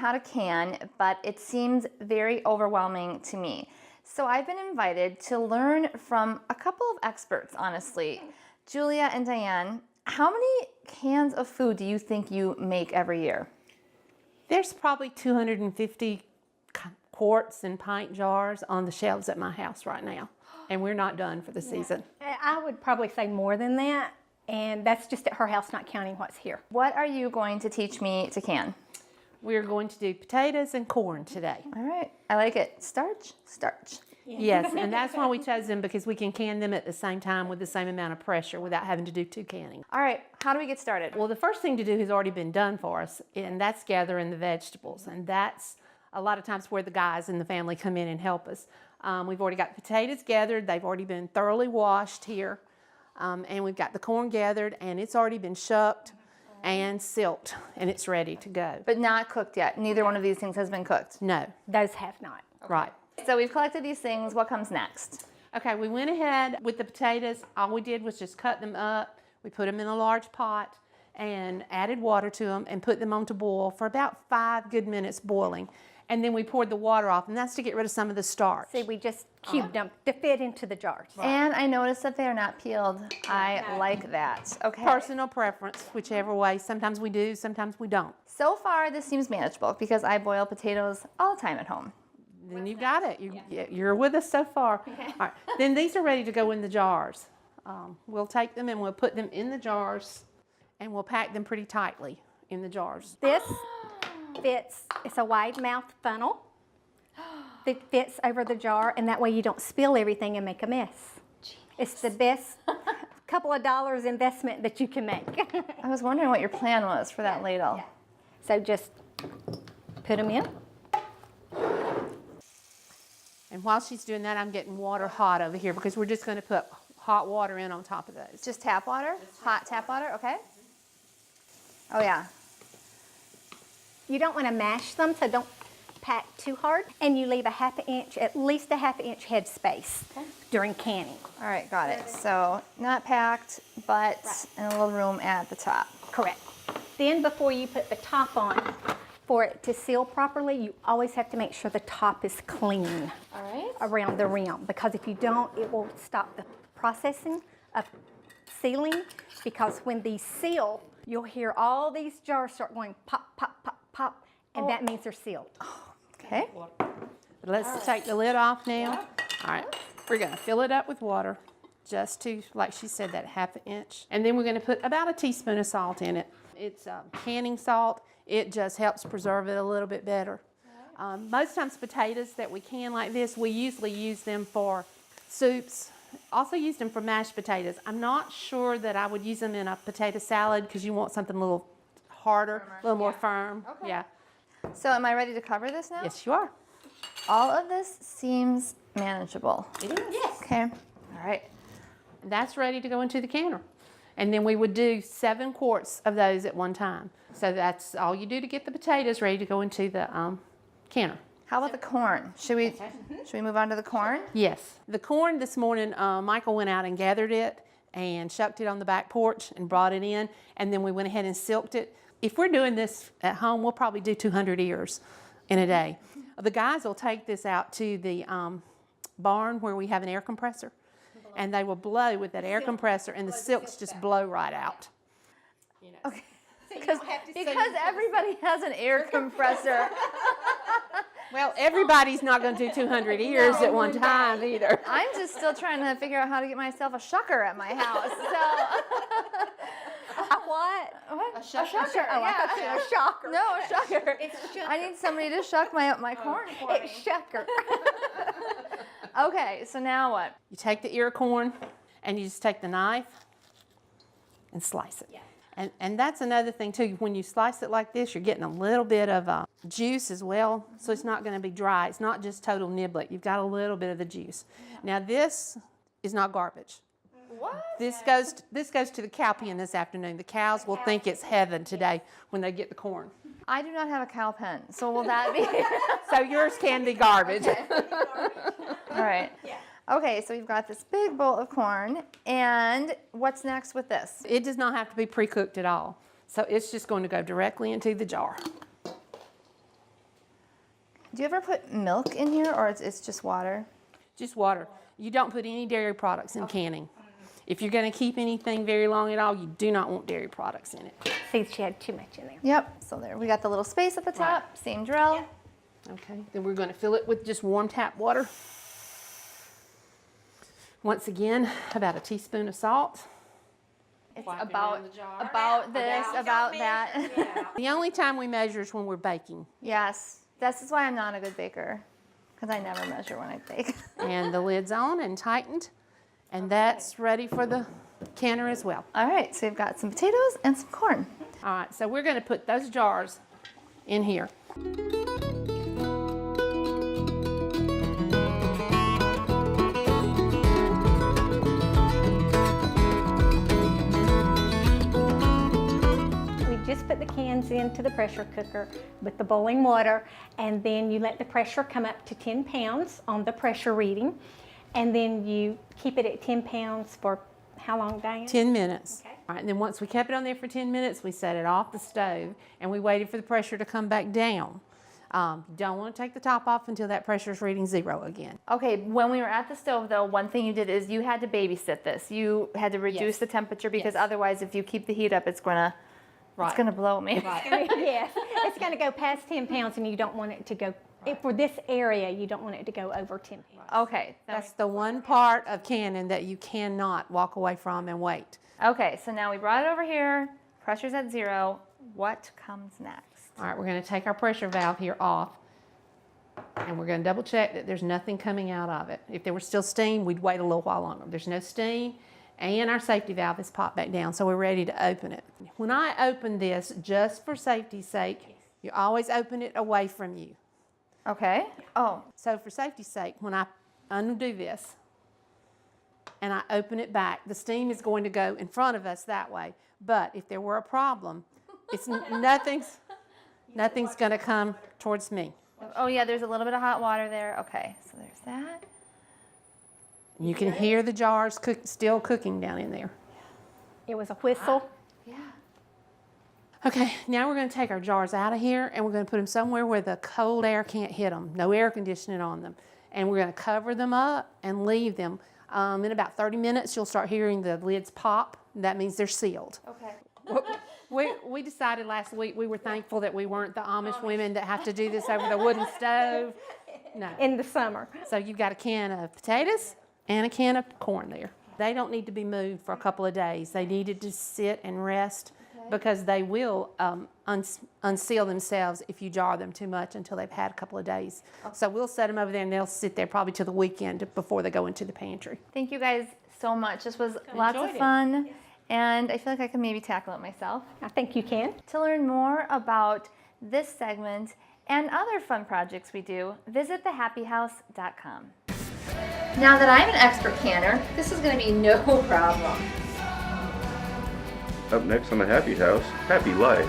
how to can, but it seems very overwhelming to me. So I've been invited to learn from a couple of experts, honestly. Julia and Diane, how many cans of food do you think you make every year? There's probably 250 quarts and pint jars on the shelves at my house right now, and we're not done for the season. I would probably say more than that, and that's just at her house, not counting what's here. What are you going to teach me to can? We're going to do potatoes and corn today. All right, I like it. Starch, starch. Yes, and that's why we chose them, because we can can them at the same time with the same amount of pressure without having to do two canning. All right, how do we get started? Well, the first thing to do has already been done for us, and that's gathering the vegetables, and that's a lot of times where the guys in the family come in and help us. We've already got the potatoes gathered. They've already been thoroughly washed here, and we've got the corn gathered, and it's already been shucked and silked, and it's ready to go. But not cooked yet. Neither one of these things has been cooked. No. Those have not. Right. So we've collected these things. What comes next? Okay, we went ahead with the potatoes. All we did was just cut them up. We put them in a large pot and added water to them and put them on to boil for about 5 good minutes boiling. And then we poured the water off, and that's to get rid of some of the starch. See, we just cubed them to fit into the jars. And I noticed that they are not peeled. I like that. Okay. Personal preference, whichever way. Sometimes we do, sometimes we don't. So far, this seems manageable because I boil potatoes all the time at home. Then you got it. You're with us so far. All right. Then these are ready to go in the jars. We'll take them and we'll put them in the jars, and we'll pack them pretty tightly in the jars. This fits, it's a wide mouth funnel that fits over the jar, and that way you don't spill everything and make a mess. It's the best couple of dollars investment that you can make. I was wondering what your plan was for that ladle. So just put them in. And while she's doing that, I'm getting water hot over here because we're just going to put hot water in on top of those. Just tap water? Hot tap water? Okay. Oh, yeah. You don't want to mash them, so don't pack too hard. And you leave at least a half inch head space during canning. All right, got it. So not packed, but in a little room at the top. Correct. Then before you put the top on, for it to seal properly, you always have to make sure the top is clean around the rim, because if you don't, it will stop the processing of sealing, because when these seal, you'll hear all these jars start going pop, pop, pop, pop, and that means they're sealed. Okay. Let's take the lid off now. All right, we're going to fill it up with water, just to, like she said, that half an inch. And then we're going to put about a teaspoon of salt in it. It's canning salt. It just helps preserve it a little bit better. Most times potatoes that we can like this, we usually use them for soups. Also use them for mashed potatoes. I'm not sure that I would use them in a potato salad because you want something a little harder, a little more firm. Okay. Yeah. So am I ready to cover this now? Yes, you are. All of this seems manageable. It is. Yes. Okay. All right. And that's ready to go into the canner. And then we would do 7 quarts of those at one time. So that's all you do to get the potatoes ready to go into the canner. How about the corn? Should we move on to the corn? Yes. The corn this morning, Michael went out and gathered it and shucked it on the back porch and brought it in. And then we went ahead and silked it. If we're doing this at home, we'll probably do 200 ears in a day. The guys will take this out to the barn where we have an air compressor. And they will blow with that air compressor, and the silks just blow right out. Okay. Because everybody has an air compressor. Well, everybody's not going to do 200 ears at one time either. I'm just still trying to figure out how to get myself a shucker at my house. So. A what? What? A shucker? Oh, I thought you were a shocker. No, a shucker. I need somebody to shuck my corn for me. It's shucker. Okay, so now what? You take the ear of corn and you just take the knife and slice it. Yeah. And that's another thing too. When you slice it like this, you're getting a little bit of juice as well, so it's not going to be dry. It's not just total niblet. You've got a little bit of the juice. Now this is not garbage. What? This goes to the cow pen this afternoon. The cows will think it's heaven today when they get the corn. I do not have a cow pen, so will that be? So yours can be garbage. Okay. All right. Yeah. Okay, so we've got this big bowl of corn, and what's next with this? It does not have to be pre-cooked at all. So it's just going to go directly into the jar. Do you ever put milk in here, or it's just water? Just water. You don't put any dairy products in canning. If you're going to keep anything very long at all, you do not want dairy products in it. See, she had too much in there. Yep. So there, we got the little space at the top. Same drill. Okay, then we're going to fill it with just warm tap water. Once again, about a teaspoon of salt. It's Wipe it about around the jar. about this, about that. The only time we measure is when we're baking. Yes, this is why I'm not a good baker, because I never measure when I bake. And the lid's on and tightened, and that's ready for the canner as well. All right, so we've got some potatoes and some corn. All right, so we're going to put those jars in here. Just put the cans into the pressure cooker with the boiling water, and then you let the pressure come up to 10 pounds on the pressure reading, and then you keep it at 10 pounds for how long, Diane? 10 minutes. Okay. All right, and then once we kept it on there for 10 minutes, we set it off the stove, and we waited for the pressure to come back down. You don't want to take the top off until that pressure is reading 0 again. Okay, when we were at the stove, though, one thing you did is you had to babysit this. You had to reduce Yes. the temperature, because Yes. otherwise, if you keep the heat up, it's gonna blow me. Right. Yes, it's going to go past 10 pounds, and you don't want it to go, for this area, you don't want it to go over 10 pounds. Okay. That's the one part of canning that you cannot walk away from and wait. Okay, so now we brought it over here. Pressure's at 0. What comes next? All right, we're going to take our pressure valve here off, and we're going to double check that there's nothing coming out of it. If there was still steam, we'd wait a little while longer. There's no steam, and our safety valve is popped back down, so we're ready to open it. When I open this, just for safety's sake, you always open it away from you. Okay. Oh, So for safety's sake, when I undo this and I open it back, the steam is going to go in front of us that way. But if there were a problem, it's nothing's going to come towards me. oh yeah, there's a little bit of hot water there. Okay, so there's that. You can hear the jars still cooking down in there. It was a whistle. Yeah. Okay, now we're going to take our jars out of here, and we're going to put them somewhere where the cold air can't hit them. No air conditioning on them. And we're going to cover them up and leave them. In about 30 minutes, you'll start hearing the lids pop. That means they're sealed. Okay. We decided last week we were thankful that we weren't the Amish women that have to do this over the wooden stove. No. In the summer. So you've got a can of potatoes and a can of corn there. They don't need to be moved for a couple of days. They needed to sit and rest because they will unseal themselves if you jar them too much until they've had a couple of days. So we'll set them over there, and they'll sit there probably till the weekend before they go into the pantry. Thank you guys so much. This was lots of enjoyed it. fun, and I feel like I can maybe tackle it myself. I think you can. To learn more about this segment and other fun projects we do, visit thehappyhouse.com. Now that I'm an expert canner, this is going to be no problem. Up next on the Happy House, Happy Lies.